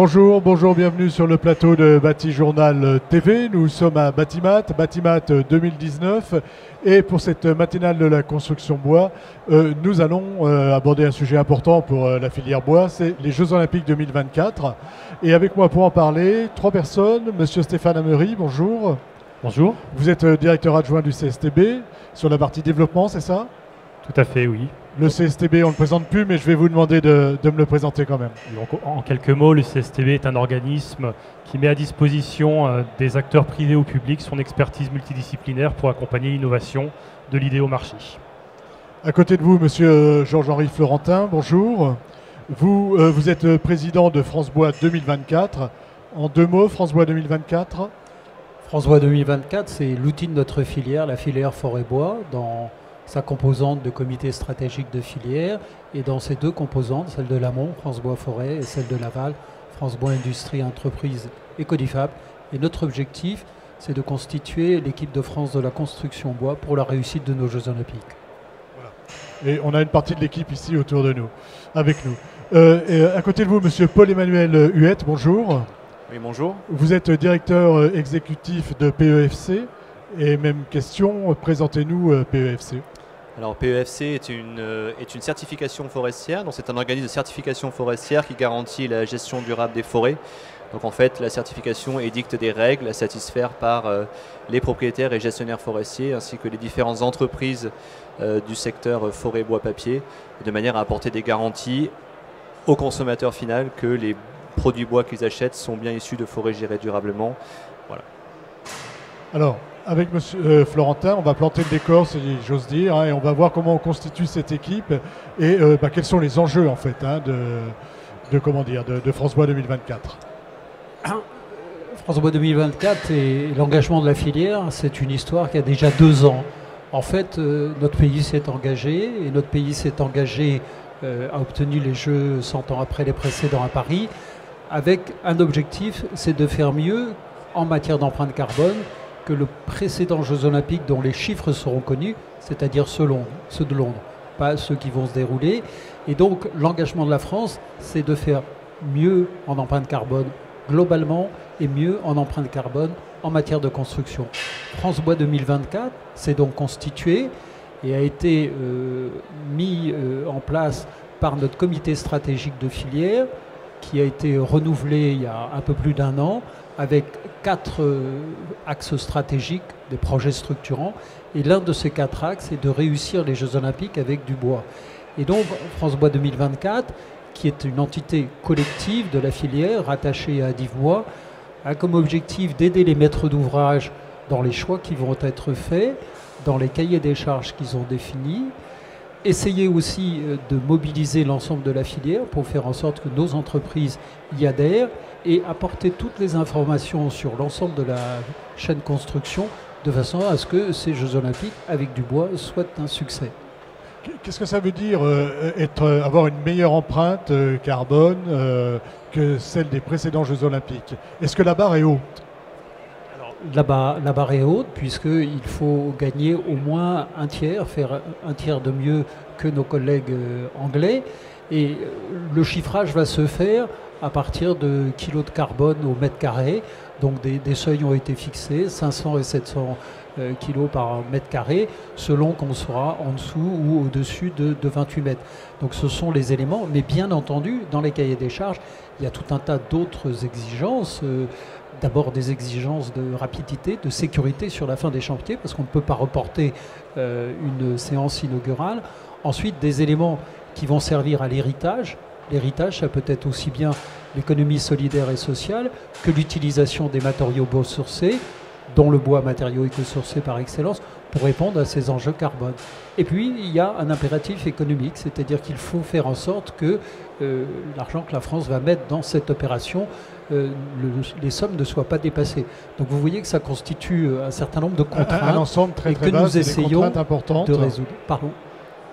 Bonjour, bonjour, bienvenue sur le plateau de Bâti Journal TV. Nous sommes à Batimat 2019 et pour cette matinale de la construction bois, nous allons aborder un sujet important pour la filière bois, c'est les Jeux Olympiques 2024. Et avec moi pour en parler, trois personnes. Monsieur Stéphane Amery, bonjour. Bonjour. Vous êtes directeur adjoint du CSTB sur la partie développement, c'est ça? Tout à fait, oui. Le CSTB, on ne le présente plus, mais je vais vous demander de me le présenter quand même. Donc, en quelques mots, le CSTB est un organisme qui met à disposition des acteurs privés ou publics son expertise multidisciplinaire pour accompagner l'innovation de l'idée au marché. À côté de vous, monsieur Georges-Henri Florentin, bonjour. Vous êtes président de France Bois 2024. En deux mots, France Bois 2024. France Bois 2024, c'est l'outil de notre filière, la filière forêt-bois, dans sa composante de comité stratégique de filière, et dans ses deux composantes, celle de l'amont, France Bois Forêt, et celle de l'aval, France Bois Industrie, Entreprise et Codifab. Et notre objectif, c'est de constituer l'équipe de France de la construction bois pour la réussite de nos Jeux Olympiques. Voilà. Et on a une partie de l'équipe ici autour de nous, avec nous. Et à côté de vous, monsieur Paul-Emmanuel Huette, bonjour. Oui, bonjour. Vous êtes directeur exécutif de PEFC. Et même question, présentez-nous PEFC. Alors PEFC est une certification forestière, donc c'est un organisme de certification forestière qui garantit la gestion durable des forêts. Donc en fait, la certification édicte des règles à satisfaire par les propriétaires et gestionnaires forestiers, ainsi que les différentes entreprises du secteur forêt, bois, papier, de manière à apporter des garanties au consommateur final que les produits bois qu'ils achètent sont bien issus de forêts gérées durablement. Voilà. Alors, avec monsieur Florentin, on va planter le décor, si j'ose dire, hein, et on va voir comment on constitue cette équipe et quels sont les enjeux en fait de France Bois 2024. France Bois 2024 et l'engagement de la filière, c'est une histoire qui a déjà 2 ans. En fait, notre pays s'est engagé et notre pays s'est engagé, a obtenu les Jeux 100 ans après les précédents à Paris, avec un objectif, c'est de faire mieux en matière d'empreinte carbone que le précédent Jeux Olympiques dont les chiffres seront connus, c'est-à-dire ceux de Londres, pas ceux qui vont se dérouler. Et donc l'engagement de la France, c'est de faire mieux en empreinte carbone globalement et mieux en empreinte carbone en matière de construction. France Bois 2024 s'est donc constitué et a été mis en place par notre comité stratégique de filière qui a été renouvelé il y a un peu plus d'1 an avec 4 axes stratégiques, des projets structurants. Et l'un de ces 4 axes est de réussir les Jeux Olympiques avec du bois. Et donc France Bois 2024, qui est une entité collective de la filière rattachée à Divbois, a comme objectif d'aider les maîtres d'ouvrage dans les choix qui vont être faits, dans les cahiers des charges qu'ils ont définis, essayer aussi de mobiliser l'ensemble de la filière pour faire en sorte que nos entreprises y adhèrent et apporter toutes les informations sur l'ensemble de la chaîne construction de façon à ce que ces Jeux Olympiques avec du bois soient un succès. Qu'est-ce que ça veut dire avoir une meilleure empreinte carbone que celle des précédents Jeux Olympiques? Est-ce que la barre est haute? La barre est haute puisqu'il faut gagner au moins un tiers, faire un tiers de mieux que nos collègues anglais. Et le chiffrage va se faire à partir de kilos de carbone au mètre carré. Donc des seuils ont été fixés, 500 et 700 kilos par mètre carré, selon qu'on sera en dessous ou au-dessus de 28 mètres. Donc ce sont les éléments, mais bien entendu, dans les cahiers des charges, il y a tout un tas d'autres exigences. D'abord des exigences de rapidité, de sécurité sur la fin des chantiers, parce qu'on ne peut pas reporter une séance inaugurale. Ensuite, des éléments qui vont servir à l'héritage. L'héritage, ça peut être aussi bien l'économie solidaire et sociale que l'utilisation des matériaux biosourcés, dont le bois, matériau éco-sourcé par excellence, pour répondre à ces enjeux carbone. Et puis, il y a un impératif économique, c'est-à-dire qu'il faut faire en sorte que l'argent que la France va mettre dans cette opération, les sommes ne soient pas dépassées. Donc vous voyez que ça constitue un certain nombre de contraintes un ensemble très, très et que vaste, nous essayons de résoudre. Pardon.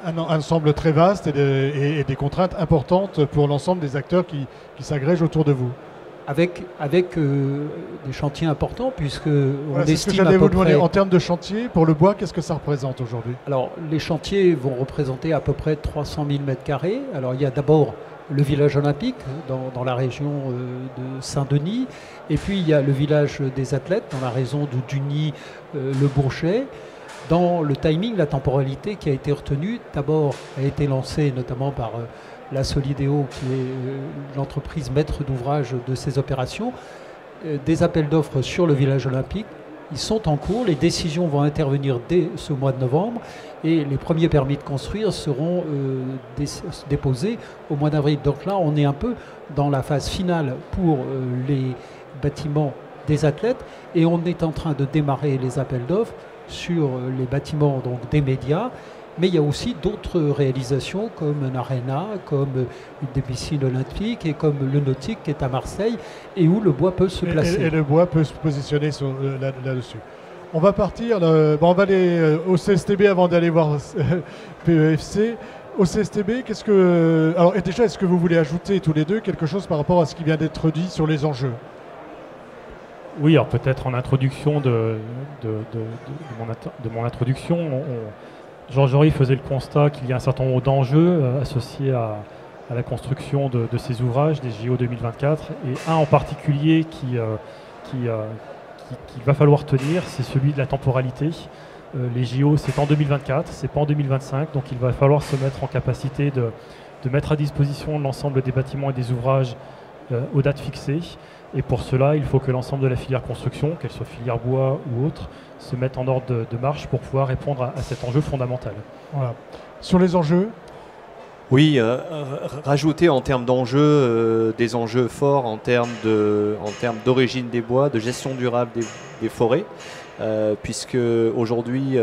Un ensemble très vaste et des contraintes importantes pour l'ensemble des acteurs qui s'agrègent autour de vous. Avec des chantiers importants, puisque on estime estime à peu vous près... demander. En termes de chantier, pour le bois, qu'est-ce que ça représente aujourd'hui? Alors, les chantiers vont représenter à peu près 300 000 m². Alors, il y a d'abord le village olympique dans la région de Saint-Denis. Et puis il y a le village des athlètes dans la région de Duny, le Bourget. Dans le timing, la temporalité qui a été retenue, d'abord a été lancée notamment par la Solideo, qui est l'entreprise maître d'ouvrage de ces opérations, des appels d'offres sur le village olympique. Ils sont en cours, les décisions vont intervenir dès ce mois de novembre et les premiers permis de construire seront déposés au mois d'avril. Donc là, on est un peu dans la phase finale pour les bâtiments des athlètes et on est en train de démarrer les appels d'offres sur les bâtiments donc, des médias. Mais il y a aussi d'autres réalisations comme un aréna, comme des piscines olympiques et comme le nautique qui est à Marseille et où le bois peut se placer. Et le bois peut se positionner là-dessus. On va partir, on va aller au CSTB avant d'aller voir PEFC. Au CSTB, qu'est-ce que... Alors, et déjà, est-ce que vous voulez ajouter tous les deux quelque chose par rapport à ce qui vient d'être dit sur les enjeux? Oui, alors peut-être en introduction de mon introduction, Georges Jory faisait le constat qu'il y a un certain nombre d'enjeux associés à la construction de ces ouvrages, des JO 2024, et un en particulier qu'il va falloir tenir, c'est celui de la temporalité. Les JO, c'est en 2024, c'est pas en 2025, donc il va falloir se mettre en capacité de mettre à disposition l'ensemble des bâtiments et des ouvrages aux dates fixées. Et pour cela, il faut que l'ensemble de la filière construction, qu'elle soit filière bois ou autre, se mette en ordre de marche pour pouvoir répondre à cet enjeu fondamental. Voilà. Sur les enjeux? Oui, rajouter en termes d'enjeux, des enjeux forts en termes d'origine des bois, de gestion durable des forêts, puisque aujourd'hui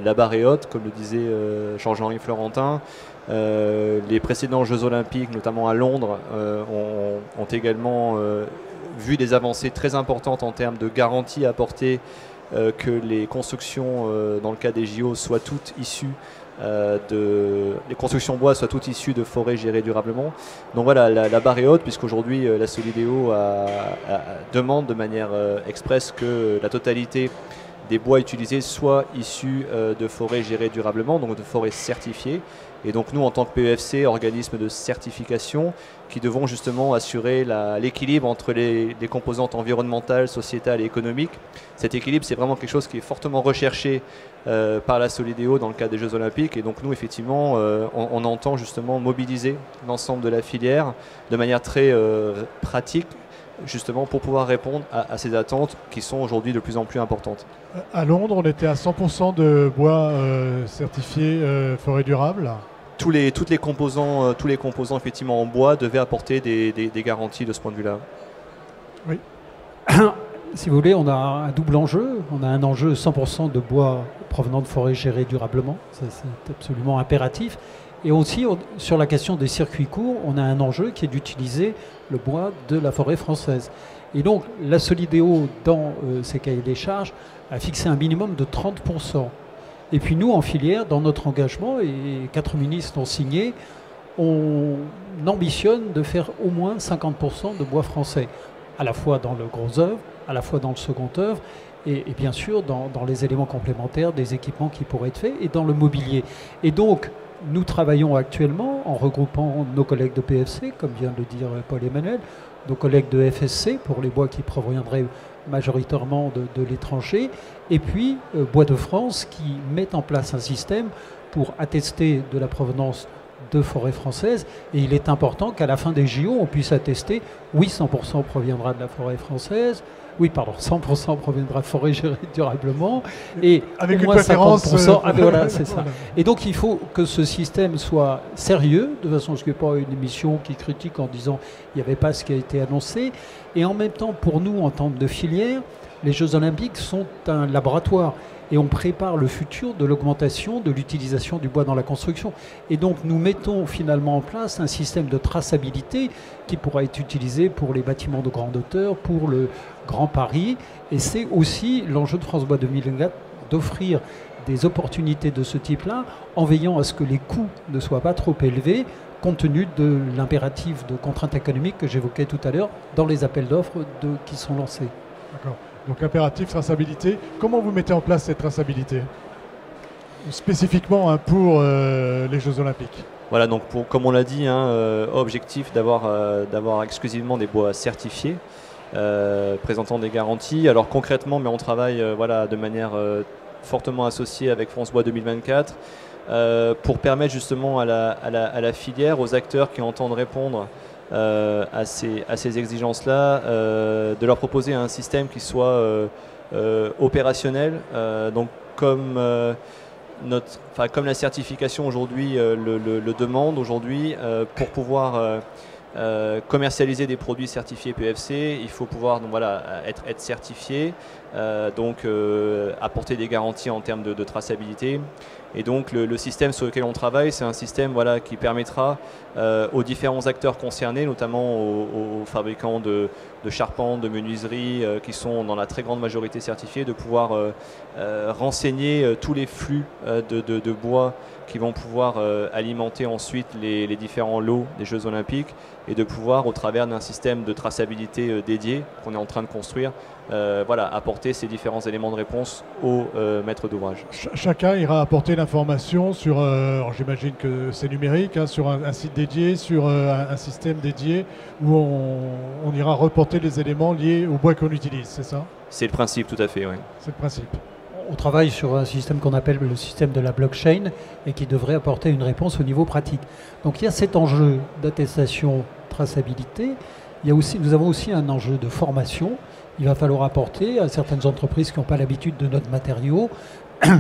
la barre est haute, comme le disait Georges-Henri Florentin. Les précédents Jeux Olympiques, notamment à Londres, ont également vu des avancées très importantes en termes de garanties apportées que les constructions, dans le cas des JO, soient toutes issues les constructions bois soient toutes issues de forêts gérées durablement. Donc voilà, la barre est haute puisqu'aujourd'hui la Solideo demande de manière expresse que la totalité des bois utilisés soient issus de forêts gérées durablement, donc de forêts certifiées. Et donc nous, en tant que PEFC, organisme de certification, qui devons justement assurer l'équilibre entre les composantes environnementales, sociétales et économiques. Cet équilibre, c'est vraiment quelque chose qui est fortement recherché par la Solideo dans le cadre des Jeux Olympiques. Et donc nous, effectivement, on entend justement mobiliser l'ensemble de la filière de manière très pratique, justement pour pouvoir répondre à ces attentes qui sont aujourd'hui de plus en plus importantes. À Londres, on était à 100% de bois certifié forêt durable. Tous les composants effectivement en bois devaient apporter des garanties de ce point de vue-là. Oui. Si vous voulez, on a un double enjeu. On a un enjeu 100% de bois provenant de forêts gérées durablement. C'est absolument impératif. Et aussi, sur la question des circuits courts, on a un enjeu qui est d'utiliser le bois de la forêt française. Et donc, la Solideo, dans ses cahiers des charges, a fixé un minimum de 30%. Et puis nous, en filière, dans notre engagement, et 4 ministres ont signé, on ambitionne de faire au moins 50% de bois français, à la fois dans le gros œuvre, à la fois dans le second œuvre, et bien sûr dans les éléments complémentaires des équipements qui pourraient être faits, et dans le mobilier. Et donc, nous travaillons actuellement en regroupant nos collègues de PFC, comme vient de le dire Paul-Emmanuel, nos collègues de FSC pour les bois qui proviendraient majoritairement de l'étranger, et puis Bois de France qui met en place un système pour attester de la provenance de forêts françaises. Et il est important qu'à la fin des JO, on puisse attester, oui, 100% proviendra de la forêt française, oui, pardon, 100% proviendra de forêt gérée durablement, et avec au moins une préférence 50%. Voilà, c'est ça. Et donc il faut que ce système soit sérieux, de façon à ce qu'il n'y ait pas une émission qui critique en disant il n'y avait pas ce qui a été annoncé. Et en même temps, pour nous, en tant que filière, les Jeux Olympiques sont un laboratoire. Et on prépare le futur de l'augmentation de l'utilisation du bois dans la construction. Et donc nous mettons finalement en place un système de traçabilité qui pourra être utilisé pour les bâtiments de grande hauteur, pour le Grand Paris. Et c'est aussi l'enjeu de France Bois 2024 d'offrir des opportunités de ce type-là en veillant à ce que les coûts ne soient pas trop élevés compte tenu de l'impératif de contraintes économiques que j'évoquais tout à l'heure dans les appels d'offres qui sont lancés. D'accord. Donc impératif, traçabilité. Comment vous mettez en place cette traçabilité ? spécifiquement pour les Jeux Olympiques. Voilà, donc comme on l'a dit, objectif d'avoir exclusivement des bois certifiés, présentant des garanties. Alors concrètement, mais on travaille de manière fortement associée avec France Bois 2024 pour permettre justement à la filière, aux acteurs qui entendent répondre à ces exigences-là, de leur proposer un système qui soit opérationnel. Donc comme la certification aujourd'hui le demande aujourd'hui, pour pouvoir commercialiser des produits certifiés PEFC, il faut pouvoir être certifié, apporter des garanties en termes de traçabilité. Et donc le système sur lequel on travaille, c'est un système qui permettra aux différents acteurs concernés, notamment aux fabricants de charpentes, de menuiseries, qui sont dans la très grande majorité certifiés, de pouvoir renseigner tous les flux de bois qui vont pouvoir alimenter ensuite les différents lots des Jeux Olympiques, et de pouvoir, au travers d'un système de traçabilité dédié qu'on est en train de construire, apporter ces différents éléments de réponse aux maîtres d'ouvrage. Chacun ira apporter l'information sur, j'imagine que c'est numérique, sur un site dédié, sur un système dédié, où on ira reporter les éléments liés au bois qu'on utilise, c'est ça? C'est le principe, tout à fait, oui. C'est le principe. On travaille sur un système qu'on appelle le système de la blockchain et qui devrait apporter une réponse au niveau pratique. Donc il y a cet enjeu d'attestation, traçabilité. Nous avons aussi un enjeu de formation. Il va falloir apporter à certaines entreprises qui n'ont pas l'habitude de notre matériau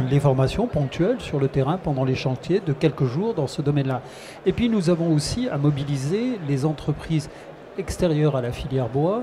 les formations ponctuelles sur le terrain pendant les chantiers de quelques jours dans ce domaine-là. Et puis nous avons aussi à mobiliser les entreprises extérieures à la filière bois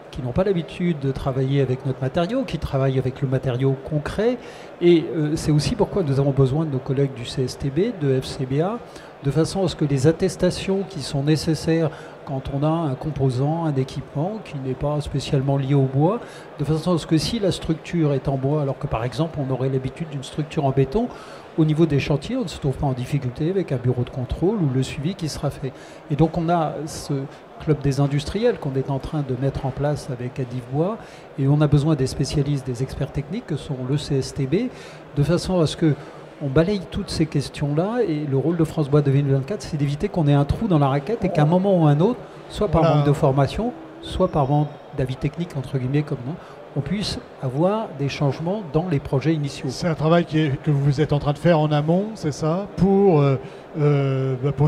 qui n'ont pas l'habitude de travailler avec notre matériau, qui travaillent avec le matériau concret. Et c'est aussi pourquoi nous avons besoin de nos collègues du CSTB, de FCBA, de façon à ce que les attestations qui sont nécessaires quand on a un composant, un équipement qui n'est pas spécialement lié au bois, de façon à ce que si la structure est en bois, alors que par exemple on aurait l'habitude d'une structure en béton, au niveau des chantiers, on ne se trouve pas en difficulté avec un bureau de contrôle ou le suivi qui sera fait. Et donc on a ce club des industriels qu'on est en train de mettre en place avec Adif Bois, et on a besoin des spécialistes, des experts techniques que sont le CSTB, de façon à ce que on balaye toutes ces questions-là, et le rôle de France Bois 2024, c'est d'éviter qu'on ait un trou dans la raquette et qu'à un moment ou un autre, soit par manque de formation, soit par manque d'avis technique, entre guillemets, comme nous, on puisse avoir des changements dans les projets initiaux. C'est un travail que vous êtes en train de faire en amont, c'est ça, pour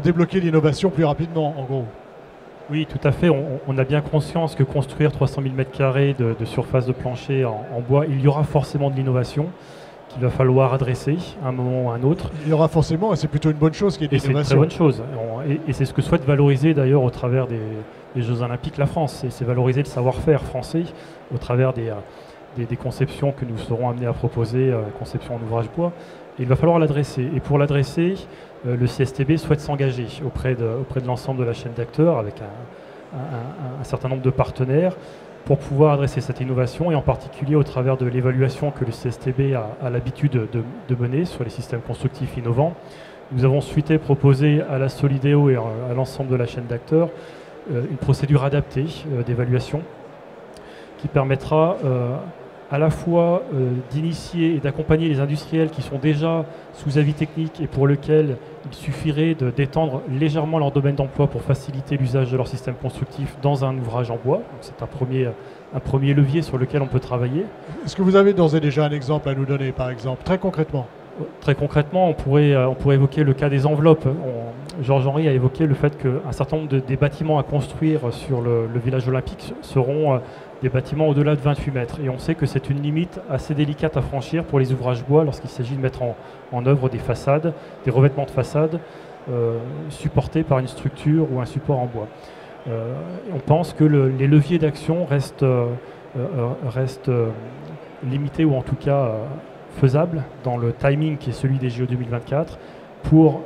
débloquer l'innovation plus rapidement, en gros. Oui, tout à fait. On a bien conscience que construire 300 000 m² de surface de plancher en bois, il y aura forcément de l'innovation qu'il va falloir adresser à un moment ou à un autre. Il y aura forcément, et c'est plutôt une bonne chose qu'il y ait de l'innovation. C'est une très bonne chose. Et c'est ce que souhaite valoriser d'ailleurs au travers des Jeux Olympiques la France. C'est valoriser le savoir-faire français au travers des conceptions que nous serons amenés à proposer, conception en ouvrage bois. Et il va falloir l'adresser. Et pour l'adresser, le CSTB souhaite s'engager auprès de l'ensemble de la chaîne d'acteurs avec un certain nombre de partenaires pour pouvoir adresser cette innovation, et en particulier au travers de l'évaluation que le CSTB a l'habitude de mener sur les systèmes constructifs innovants. Nous avons souhaité proposer à la Solideo et à l'ensemble de la chaîne d'acteurs une procédure adaptée d'évaluation qui permettra à la fois d'initier et d'accompagner les industriels qui sont déjà sous avis technique et pour lesquels il suffirait d'étendre légèrement leur domaine d'emploi pour faciliter l'usage de leur système constructif dans un ouvrage en bois. C'est un premier levier sur lequel on peut travailler. Est-ce que vous avez d'ores et déjà un exemple à nous donner, par exemple, très concrètement? Très concrètement, on pourrait évoquer le cas des enveloppes. Georges-Henri a évoqué le fait qu'un certain nombre des bâtiments à construire sur le village olympique seront des bâtiments au-delà de 28 mètres. Et on sait que c'est une limite assez délicate à franchir pour les ouvrages bois lorsqu'il s'agit de mettre en œuvre des façades, des revêtements de façade supportés par une structure ou un support en bois. On pense que les leviers d'action restent limités, ou en tout cas faisables dans le timing qui est celui des JO 2024 pour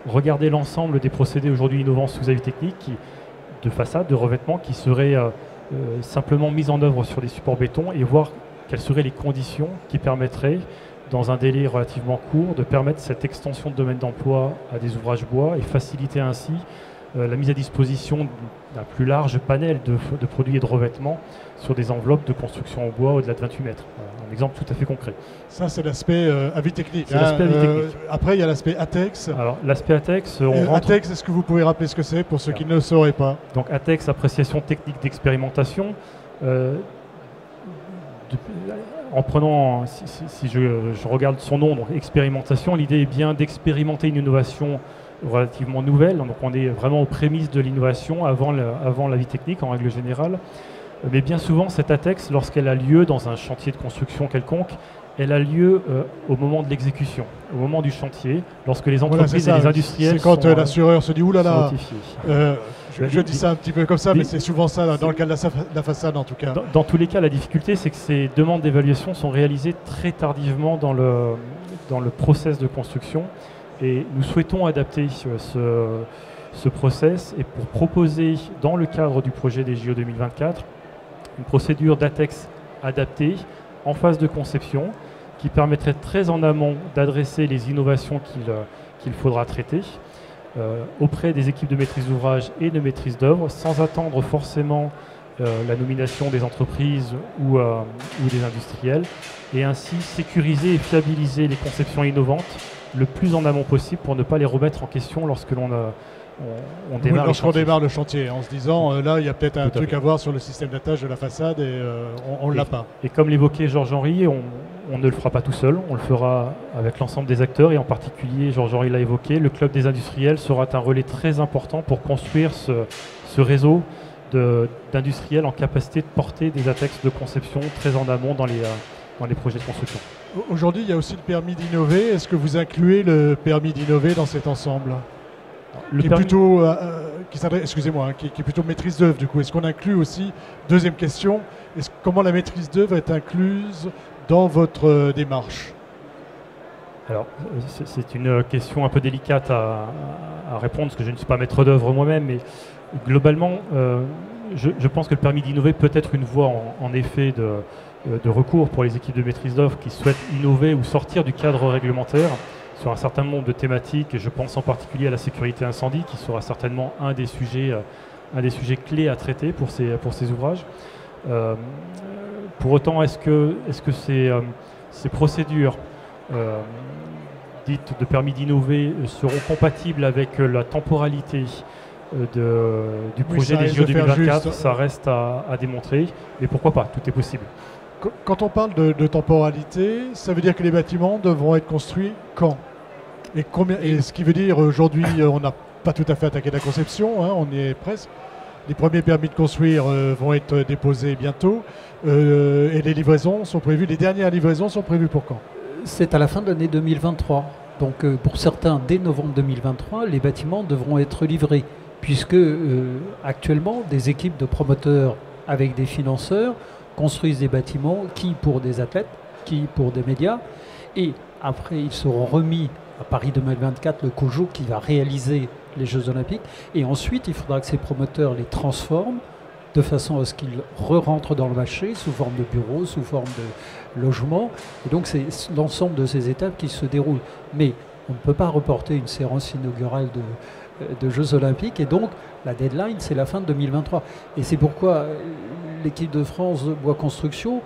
regarder l'ensemble des procédés aujourd'hui innovants sous avis technique de façade, de revêtement qui seraient simplement mis en œuvre sur des supports béton, et voir quelles seraient les conditions qui permettraient, dans un délai relativement court, de permettre cette extension de domaine d'emploi à des ouvrages bois et faciliter ainsi la mise à disposition d'un plus large panel de produits et de revêtements sur des enveloppes de construction en bois au-delà de 28 mètres. Voilà. un exemple tout à fait concret. Ça, c'est l'aspect avis technique. C'est l'aspect avis technique. Après, il y a l'aspect ATEX. Alors, l'aspect ATEX, on rentre... ATEX, est-ce que vous pouvez rappeler ce que c'est pour ceux qui ne le sauraient pas? Donc, ATEX, appréciation technique d'expérimentation. En prenant, si je regarde son nom, donc expérimentation, l'idée est bien d'expérimenter une innovation relativement nouvelle. Donc, on est vraiment aux prémices de l'innovation avant la vie technique, en règle générale. Mais bien souvent, cette ATEX, lorsqu'elle a lieu dans un chantier de construction quelconque, elle a lieu au moment de l'exécution, au moment du chantier, lorsque les entreprises et les industriels c'est quand l'assureur se dit « Ouh là là !» Je dis ça un petit peu comme ça, mais c'est souvent ça, dans le cas de la façade en tout cas. Dans tous les cas, la difficulté, c'est que ces demandes d'évaluation sont réalisées très tardivement dans le process de construction. Et nous souhaitons adapter ce process et pour proposer, dans le cadre du projet des JO 2024, une procédure d'ATEX adaptée en phase de conception qui permettrait très en amont d'adresser les innovations qu'il faudra traiter auprès des équipes de maîtrise d'ouvrage et de maîtrise d'œuvre sans attendre forcément la nomination des entreprises ou des industriels et ainsi sécuriser et fiabiliser les conceptions innovantes le plus en amont possible pour ne pas les remettre en question lorsque l'on démarre, lorsqu'on démarre le chantier, en se disant là il y a peut-être un truc à voir sur le système d'attache de la façade et on ne l'a pas. Et comme l'évoquait Georges-Henri, on ne le fera pas tout seul, on le fera avec l'ensemble des acteurs et en particulier, Georges-Henri l'a évoqué, le club des industriels sera un relais très important pour construire ce réseau d'industriels en capacité de porter des ATEX de conception très en amont dans les projets de construction. Aujourd'hui, il y a aussi le permis d'innover. Est-ce que vous incluez le permis d'innover dans cet ensemble qui est plutôt, qui est plutôt maîtrise d'œuvre du coup. Est-ce qu'on inclut aussi, deuxième question, comment la maîtrise d'œuvre est incluse dans votre démarche? Alors, c'est une question un peu délicate à répondre parce que je ne suis pas maître d'œuvre moi-même, mais globalement, je pense que le permis d'innover peut être une voie en effet de recours pour les équipes de maîtrise d'œuvre qui souhaitent innover ou sortir du cadre réglementaire sur un certain nombre de thématiques, et je pense en particulier à la sécurité incendie, qui sera certainement un des sujets clés à traiter pour ces ouvrages. Pour autant, est-ce que ces procédures dites de permis d'innover seront compatibles avec la temporalité du projet des JO 2024? Ça reste à démontrer, mais pourquoi pas, tout est possible. Quand on parle de temporalité, ça veut dire que les bâtiments devront être construits quand? Et ce qui veut dire aujourd'hui, on n'a pas tout à fait attaqué la conception, hein, on y est presque. Les premiers permis de construire vont être déposés bientôt et les livraisons sont prévues. Les dernières livraisons sont prévues pour quand? C'est à la fin de l'année 2023. Donc pour certains, dès novembre 2023, les bâtiments devront être livrés puisque actuellement, des équipes de promoteurs avec des financeurs construisent des bâtiments qui pour des athlètes, qui pour des médias, et après ils seront remis à Paris 2024, le COJO qui va réaliser les Jeux Olympiques, et ensuite il faudra que ces promoteurs les transforment de façon à ce qu'ils re-rentrent dans le marché sous forme de bureaux, sous forme de logements, et donc c'est l'ensemble de ces étapes qui se déroulent. Mais on ne peut pas reporter une séance inaugurale de Jeux Olympiques, et donc la deadline c'est la fin de 2023. Et c'est pourquoi l'équipe de France Bois Construction,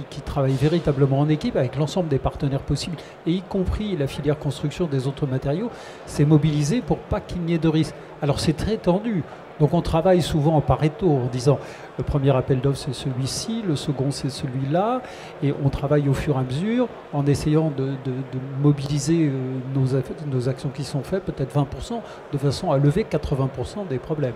qui travaille véritablement en équipe avec l'ensemble des partenaires possibles, et y compris la filière construction des autres matériaux, s'est mobilisée pour pas qu'il n'y ait de risque. Alors c'est très tendu, donc on travaille souvent en Pareto en disant le premier appel d'offres c'est celui-ci, le second c'est celui-là, et on travaille au fur et à mesure en essayant de mobiliser nos actions qui sont faites, peut-être 20%, de façon à lever 80% des problèmes.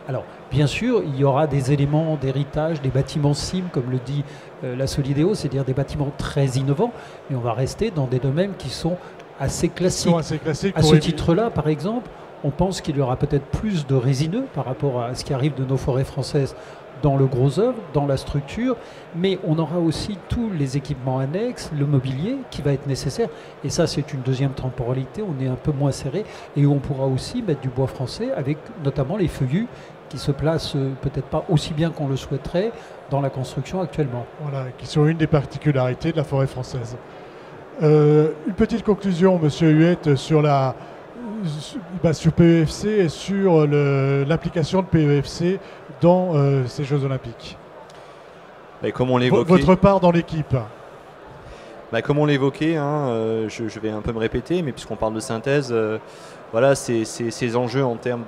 Alors, bien sûr, il y aura des éléments d'héritage, des bâtiments CIM, comme le dit la Solideo, c'est-à-dire des bâtiments très innovants, mais on va rester dans des domaines qui sont assez classiques. À ce titre-là, par exemple, on pense qu'il y aura peut-être plus de résineux par rapport à ce qui arrive de nos forêts françaises dans le gros œuvre, dans la structure, mais on aura aussi tous les équipements annexes, le mobilier qui va être nécessaire, et ça c'est une deuxième temporalité, on est un peu moins serré, et où on pourra aussi mettre du bois français avec notamment les feuillus qui se placent peut-être pas aussi bien qu'on le souhaiterait dans la construction actuellement. Voilà, qui sont une des particularités de la forêt française. Une petite conclusion, Monsieur Huette, sur sur PEFC et sur l'implication de PEFC dans ces Jeux Olympiques. Et comme on l'évoquait, votre part dans l'équipe. Comme on l'évoquait, je vais un peu me répéter, mais puisqu'on parle de synthèse, voilà, ces enjeux en termes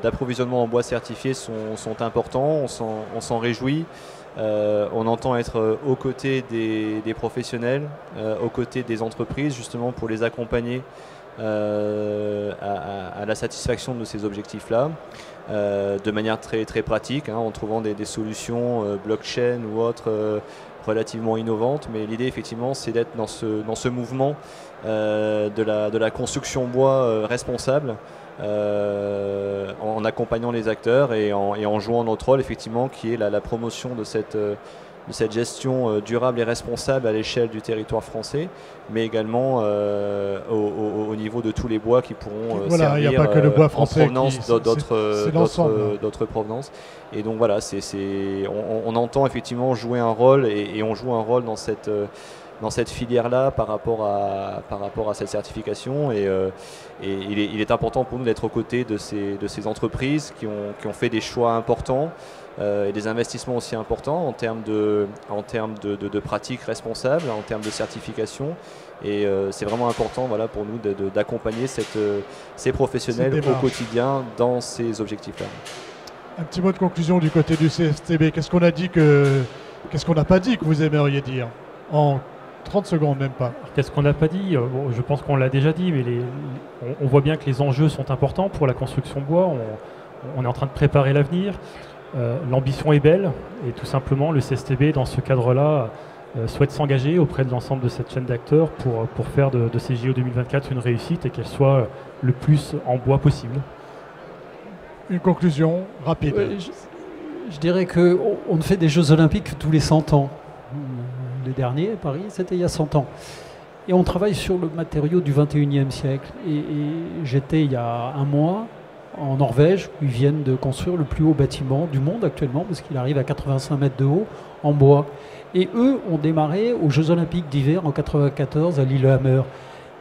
d'approvisionnement en bois certifié sont importants, on s'en réjouit. On entend être aux côtés des professionnels, aux côtés des entreprises, justement pour les accompagner à la satisfaction de ces objectifs-là, de manière très, très pratique, en trouvant des solutions blockchain ou autres relativement innovantes. Mais l'idée, effectivement, c'est d'être dans ce mouvement de la construction bois responsable, en accompagnant les acteurs et en jouant notre rôle, effectivement, qui est la promotion de cette gestion durable et responsable à l'échelle du territoire français, mais également au niveau de tous les bois qui pourront servir il n'y a pas que le bois français, en provenance d'autres provenances. Et donc voilà, on entend effectivement jouer un rôle et on joue un rôle dans cette filière-là par rapport à cette certification, et il est important pour nous d'être aux côtés de ces entreprises qui ont fait des choix importants et des investissements aussi importants en termes de pratiques responsables, en termes de certification, et c'est vraiment important, voilà, pour nous d'accompagner ces professionnels au quotidien dans ces objectifs-là. Un petit mot de conclusion du côté du CSTB. Qu'est-ce qu'on n'a pas dit que vous aimeriez dire en 30 secondes, même pas? Qu'est-ce qu'on n'a pas dit? Je pense qu'on l'a déjà dit, mais on voit bien que les enjeux sont importants pour la construction bois. On est en train de préparer l'avenir. L'ambition est belle, et tout simplement le CSTB, dans ce cadre-là, souhaite s'engager auprès de l'ensemble de cette chaîne d'acteurs pour faire de ces JO 2024 une réussite et qu'elle soit le plus en bois possible. Une conclusion rapide. Je dirais qu'on fait des Jeux Olympiques tous les 100 ans. Les derniers, Paris, c'était il y a 100 ans. Et on travaille sur le matériau du 21e siècle. Et j'étais il y a un mois en Norvège, où ils viennent de construire le plus haut bâtiment du monde actuellement, parce qu'il arrive à 85 mètres de haut, en bois. Et eux ont démarré aux Jeux Olympiques d'hiver en 1994 à Lillehammer.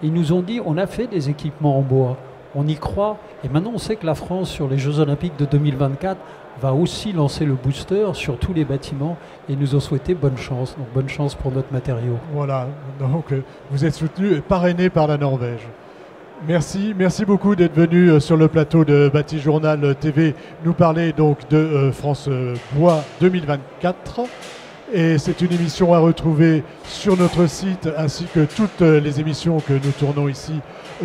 Ils nous ont dit, on a fait des équipements en bois, on y croit. Et maintenant, on sait que la France, sur les Jeux Olympiques de 2024, va aussi lancer le booster sur tous les bâtiments, et nous ont souhaité bonne chance. Donc bonne chance pour notre matériau. Voilà, donc vous êtes soutenu et parrainé par la Norvège. Merci beaucoup d'être venu sur le plateau de Bâti Journal TV nous parler donc de France Bois 2024. Et c'est une émission à retrouver sur notre site, ainsi que toutes les émissions que nous tournons ici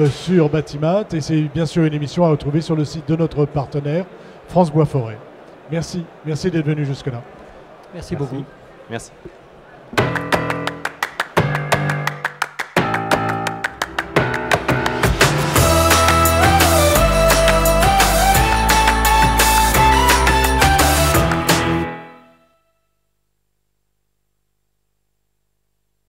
sur Batimat. Et c'est bien sûr une émission à retrouver sur le site de notre partenaire France Bois Forêt. Merci d'être venu jusque-là. Merci beaucoup. Merci.